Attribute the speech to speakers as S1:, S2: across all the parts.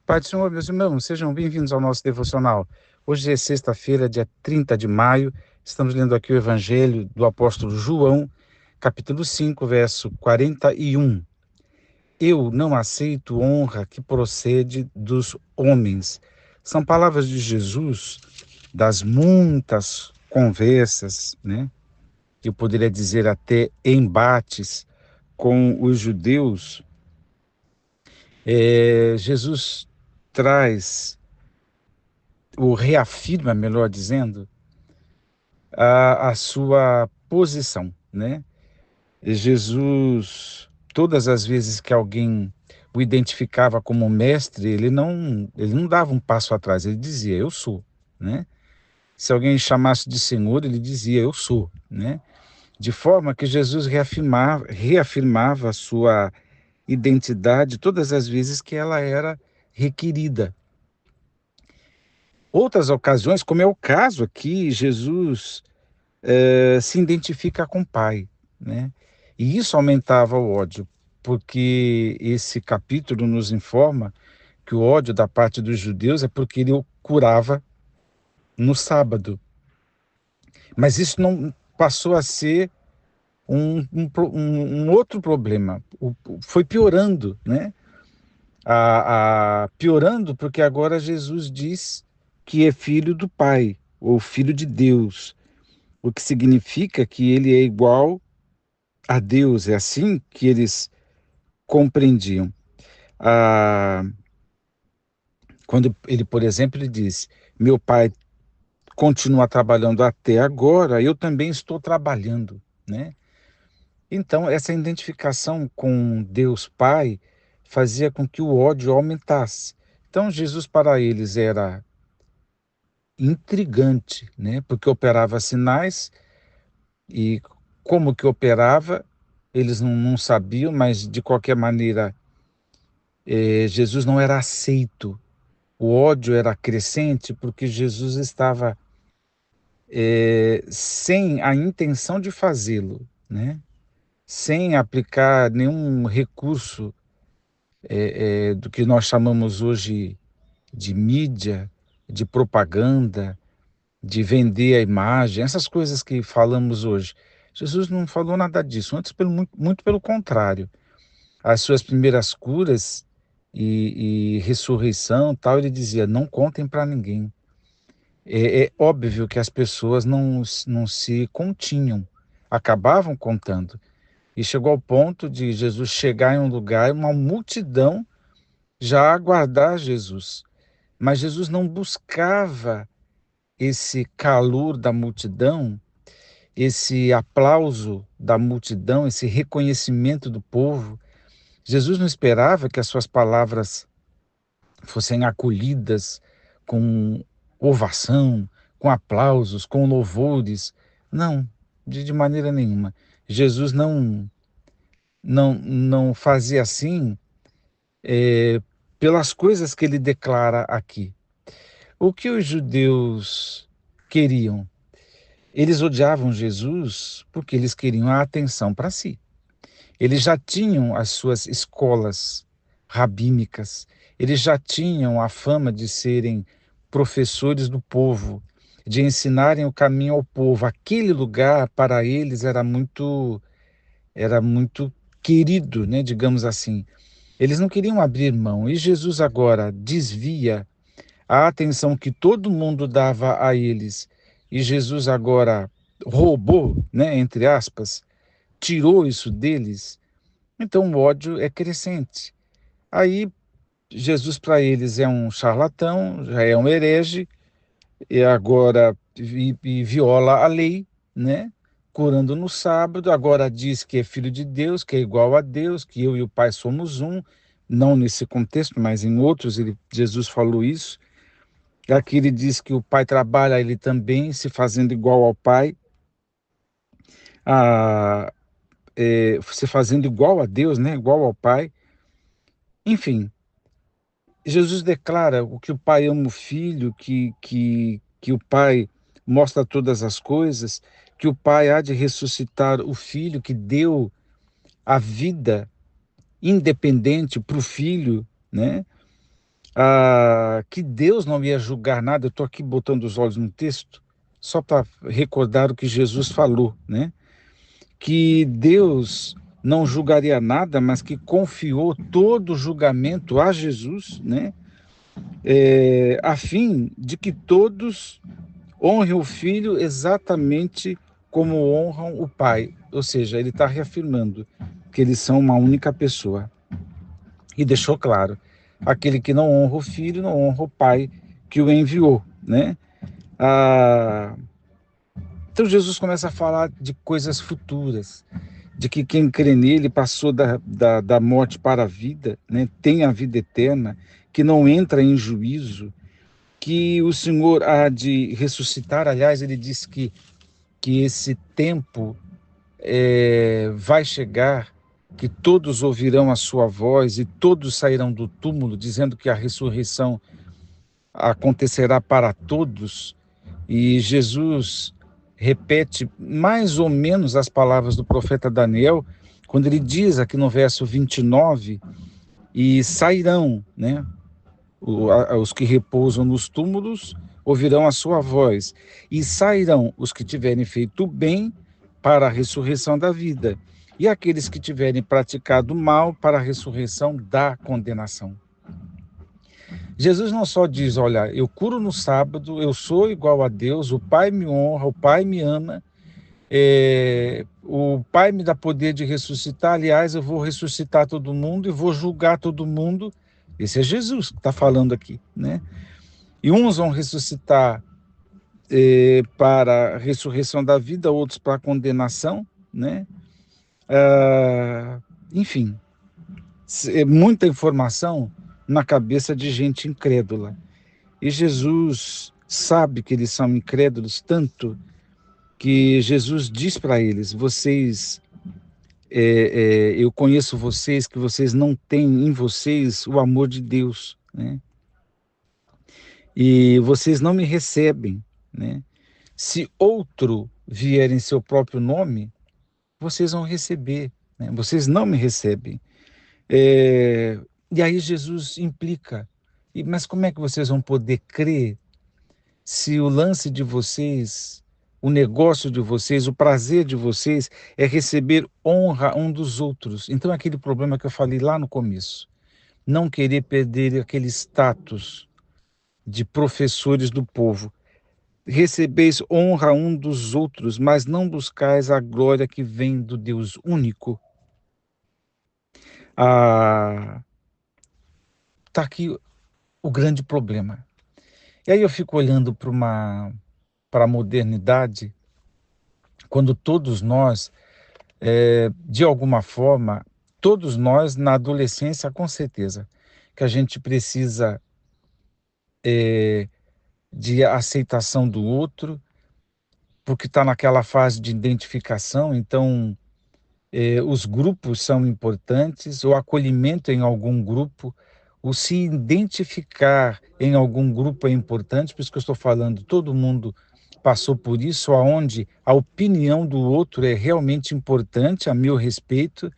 S1: Pai do Senhor, meus irmãos, sejam bem-vindos ao nosso devocional. Hoje é sexta-feira, dia 30 de maio. Estamos lendo aqui o Evangelho do apóstolo João, capítulo 5, verso 41. Eu não aceito honra que procede dos homens. São palavras de Jesus, das muitas conversas, né? Eu poderia dizer até embates com os judeus. Jesus traz ou reafirma, melhor dizendo, a sua posição, né? Jesus, todas as vezes que alguém o identificava como mestre, ele não dava um passo atrás, ele dizia, eu sou, né? Se alguém chamasse de Senhor, ele dizia, eu sou, né? De forma que Jesus reafirmava a sua identidade todas as vezes que ela era requerida. Outras ocasiões, como é o caso aqui, Jesus se identifica com o Pai, né? E isso aumentava o ódio, porque esse capítulo nos informa que o ódio da parte dos judeus é porque ele o curava no sábado. Mas isso não passou a ser um outro problema. Foi piorando, né? Piorando porque agora Jesus diz que é filho do Pai, ou filho de Deus, o que significa que ele é igual a Deus. É assim que eles compreendiam. Ah, quando ele, por exemplo, ele diz: Meu pai continua trabalhando até agora, eu também estou trabalhando, né? Então, essa identificação com Deus Pai fazia com que o ódio aumentasse. Então, Jesus para eles era intrigante, né? Porque operava sinais e como que operava, eles não sabiam, mas de qualquer maneira Jesus não era aceito. O ódio era crescente porque Jesus estava sem a intenção de fazê-lo, né? Sem aplicar nenhum recurso do que nós chamamos hoje de mídia, de propaganda, de vender a imagem, essas coisas que falamos hoje. Jesus não falou nada disso, antes muito pelo contrário. As suas primeiras curas e ressurreição, tal, ele dizia: não contem para ninguém. É óbvio que as pessoas não se continham, acabavam contando. E chegou ao ponto de Jesus chegar em um lugar e uma multidão já aguardar Jesus. Mas Jesus não buscava esse calor da multidão, esse aplauso da multidão, esse reconhecimento do povo. Jesus não esperava que as suas palavras fossem acolhidas com ovação, com aplausos, com louvores. Não, de maneira nenhuma. Jesus não fazia assim pelas coisas que ele declara aqui. O que os judeus queriam? Eles odiavam Jesus porque eles queriam a atenção para si. Eles já tinham as suas escolas rabínicas, eles já tinham a fama de serem professores do povo, de ensinarem o caminho ao povo. Aquele lugar para eles era muito querido, né, digamos assim. Eles não queriam abrir mão. E Jesus agora desvia a atenção que todo mundo dava a eles. E Jesus agora roubou, né, entre aspas, tirou isso deles. Então o ódio é crescente. Aí Jesus para eles é um charlatão, já é um herege, e agora viola a lei, né? Curando no sábado, agora diz que é filho de Deus, que é igual a Deus, que eu e o Pai somos um, não nesse contexto, mas em outros Jesus falou isso. Aqui ele diz que o Pai trabalha ele também, se fazendo igual ao Pai, se fazendo igual a Deus, né? Igual ao Pai. Enfim, Jesus declara o que o Pai ama o Filho, que o Pai mostra todas as coisas, que o Pai há de ressuscitar o Filho, que deu a vida independente para o Filho, né? que Deus não ia julgar nada. Eu estou aqui botando os olhos no texto, só para recordar o que Jesus falou, né? Que Deus não julgaria nada, mas que confiou todo o julgamento a Jesus, né? A fim de que todos honrem o Filho exatamente como honram o Pai. Ou seja, ele está reafirmando que eles são uma única pessoa. E deixou claro, aquele que não honra o Filho não honra o Pai que o enviou, né? Ah, então Jesus começa a falar de coisas futuras, de que quem crê nele passou da morte para a vida, né? Tem a vida eterna, que não entra em juízo, que o Senhor há de ressuscitar. Aliás, ele diz que esse tempo vai chegar, que todos ouvirão a sua voz e todos sairão do túmulo, dizendo que a ressurreição acontecerá para todos. E Jesus repete mais ou menos as palavras do profeta Daniel, quando ele diz aqui no verso 29, e sairão, né? Os que repousam nos túmulos ouvirão a sua voz, e sairão os que tiverem feito bem para a ressurreição da vida, e aqueles que tiverem praticado mal para a ressurreição da condenação. Jesus não só diz, olha, eu curo no sábado, eu sou igual a Deus, o Pai me honra, o Pai me ama, o Pai me dá poder de ressuscitar, aliás, eu vou ressuscitar todo mundo e vou julgar todo mundo. Esse é Jesus que está falando aqui, né? E uns vão ressuscitar para a ressurreição da vida, outros para a condenação, né? Enfim, muita informação na cabeça de gente incrédula. E Jesus sabe que eles são incrédulos, tanto que Jesus diz para eles, eu conheço vocês, que vocês não têm em vocês o amor de Deus, né? E vocês não me recebem, né? Se outro vier em seu próprio nome, vocês vão receber, né? Vocês não me recebem. E aí Jesus implica, mas como é que vocês vão poder crer se o lance de vocês, o negócio de vocês, o prazer de vocês é receber honra um dos outros? Então é aquele problema que eu falei lá no começo, não querer perder aquele status de professores do povo. Recebeis honra um dos outros, mas não buscais a glória que vem do Deus único. Tá aqui o grande problema. E aí eu fico olhando para a modernidade, quando todos nós, de alguma forma, todos nós na adolescência, com certeza, que a gente precisa de aceitação do outro, porque está naquela fase de identificação, então os grupos são importantes, o acolhimento em algum grupo, o se identificar em algum grupo é importante, por isso que eu estou falando, todo mundo passou por isso, aonde a opinião do outro é realmente importante, a meu respeito,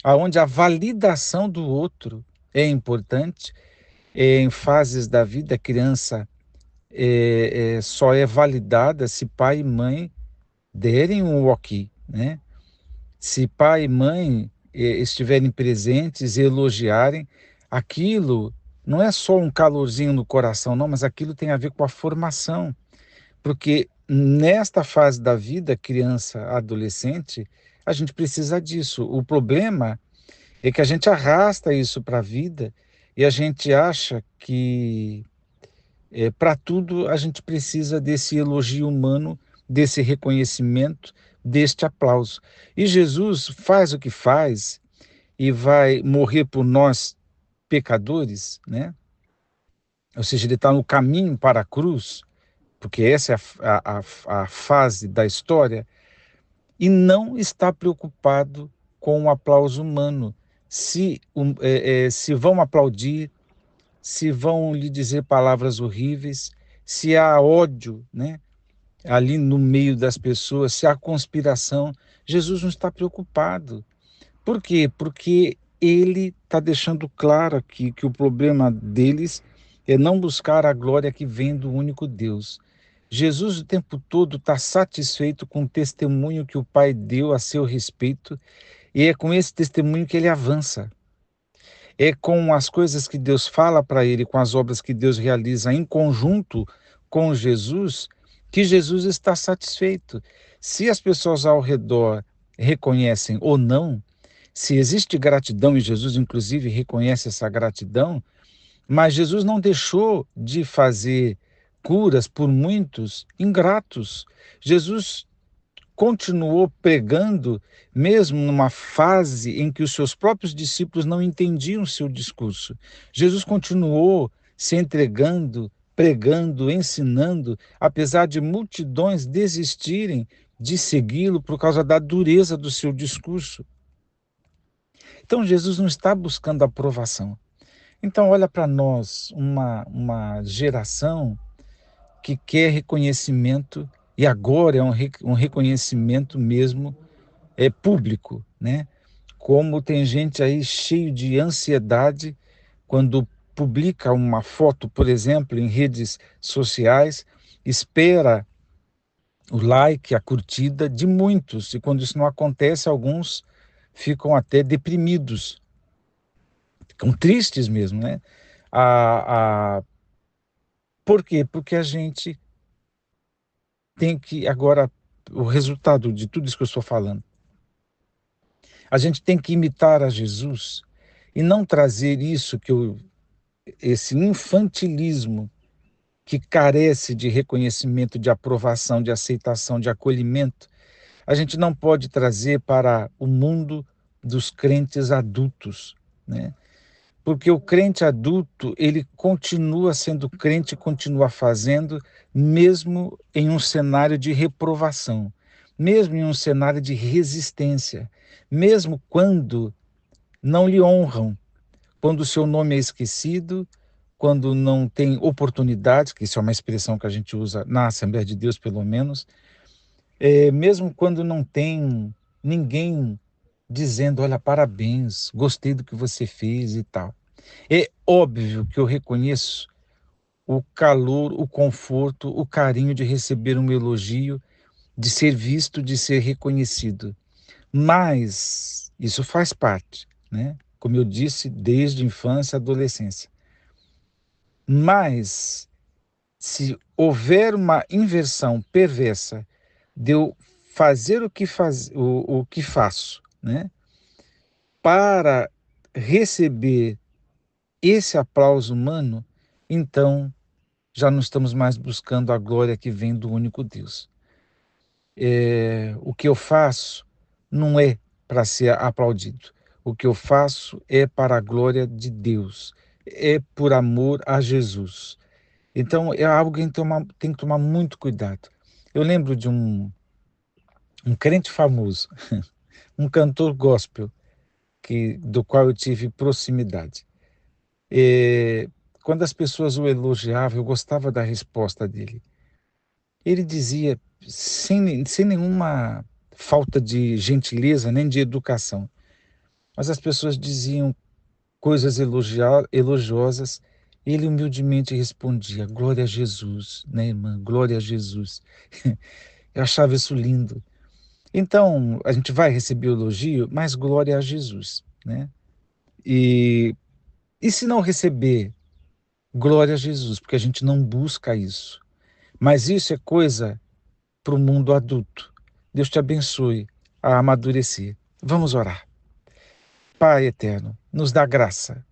S1: aonde a validação do outro é importante. Em fases da vida, a criança só é validada se pai e mãe derem um ok, né? Se pai e mãe estiverem presentes e elogiarem, aquilo não é só um calorzinho no coração, não, mas aquilo tem a ver com a formação. Porque nesta fase da vida, criança, adolescente, a gente precisa disso. O problema é que a gente arrasta isso para a vida e a gente acha que para tudo a gente precisa desse elogio humano, desse reconhecimento, deste aplauso. E Jesus faz o que faz e vai morrer por nós pecadores, né? Ou seja, ele está no caminho para a cruz, porque essa é a fase da história, e não está preocupado com o aplauso humano. Se vão aplaudir, se vão lhe dizer palavras horríveis, se há ódio, né, ali no meio das pessoas, se há conspiração, Jesus não está preocupado. Por quê? Porque ele está deixando claro aqui que o problema deles é não buscar a glória que vem do único Deus. Jesus o tempo todo está satisfeito com o testemunho que o Pai deu a seu respeito, e é com esse testemunho que ele avança. É com as coisas que Deus fala para ele, com as obras que Deus realiza em conjunto com Jesus, que Jesus está satisfeito. Se as pessoas ao redor reconhecem ou não, se existe gratidão, e Jesus inclusive reconhece essa gratidão, mas Jesus não deixou de fazer curas por muitos ingratos. Jesus continuou pregando, mesmo numa fase em que os seus próprios discípulos não entendiam o seu discurso. Jesus continuou se entregando, pregando, ensinando, apesar de multidões desistirem de segui-lo por causa da dureza do seu discurso. Então Jesus não está buscando aprovação. Então olha para nós, uma geração que quer reconhecimento, e agora é um reconhecimento mesmo público, né? Como tem gente aí cheio de ansiedade quando publica uma foto, por exemplo, em redes sociais, espera o like, a curtida de muitos, e quando isso não acontece, alguns ficam até deprimidos, ficam tristes mesmo, né? Por quê? Porque a gente tem que, agora, o resultado de tudo isso que eu estou falando, a gente tem que imitar a Jesus e não trazer esse infantilismo que carece de reconhecimento, de aprovação, de aceitação, de acolhimento. A gente não pode trazer para o mundo dos crentes adultos, né? Porque o crente adulto, ele continua sendo crente, continua fazendo, mesmo em um cenário de reprovação, mesmo em um cenário de resistência, mesmo quando não lhe honram, quando o seu nome é esquecido, quando não tem oportunidade, que isso é uma expressão que a gente usa na Assembleia de Deus, pelo menos, mesmo quando não tem ninguém dizendo, olha, parabéns, gostei do que você fez e tal. É óbvio que eu reconheço o calor, o conforto, o carinho de receber um elogio, de ser visto, de ser reconhecido. Mas isso faz parte, né? Como eu disse, desde a infância e adolescência. Mas se houver uma inversão perversa de eu fazer o que faço, né, para receber esse aplauso humano, então já não estamos mais buscando a glória que vem do único Deus. O que eu faço não é para ser aplaudido. O que eu faço é para a glória de Deus, é por amor a Jesus. Então é algo que tem que tomar muito cuidado. Eu lembro de um crente famoso, um cantor gospel, do qual eu tive proximidade. Quando as pessoas o elogiavam, eu gostava da resposta dele. Ele dizia, sem nenhuma falta de gentileza nem de educação, mas as pessoas diziam coisas elogiosas, ele humildemente respondia, glória a Jesus, né, irmã? Glória a Jesus. Eu achava isso lindo. Então, a gente vai receber o elogio, mas glória a Jesus, né? E, e se não receber, glória a Jesus, porque a gente não busca isso. Mas isso é coisa para o mundo adulto. Deus te abençoe a amadurecer. Vamos orar. Pai eterno, nos dá graça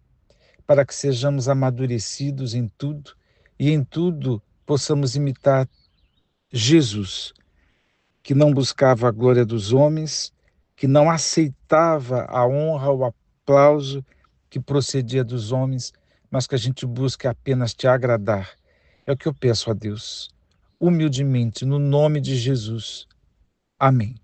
S1: para que sejamos amadurecidos em tudo e em tudo possamos imitar Jesus, que não buscava a glória dos homens, que não aceitava a honra, o aplauso que procedia dos homens, mas que a gente busque apenas te agradar. É o que eu peço a Deus, humildemente, no nome de Jesus. Amém.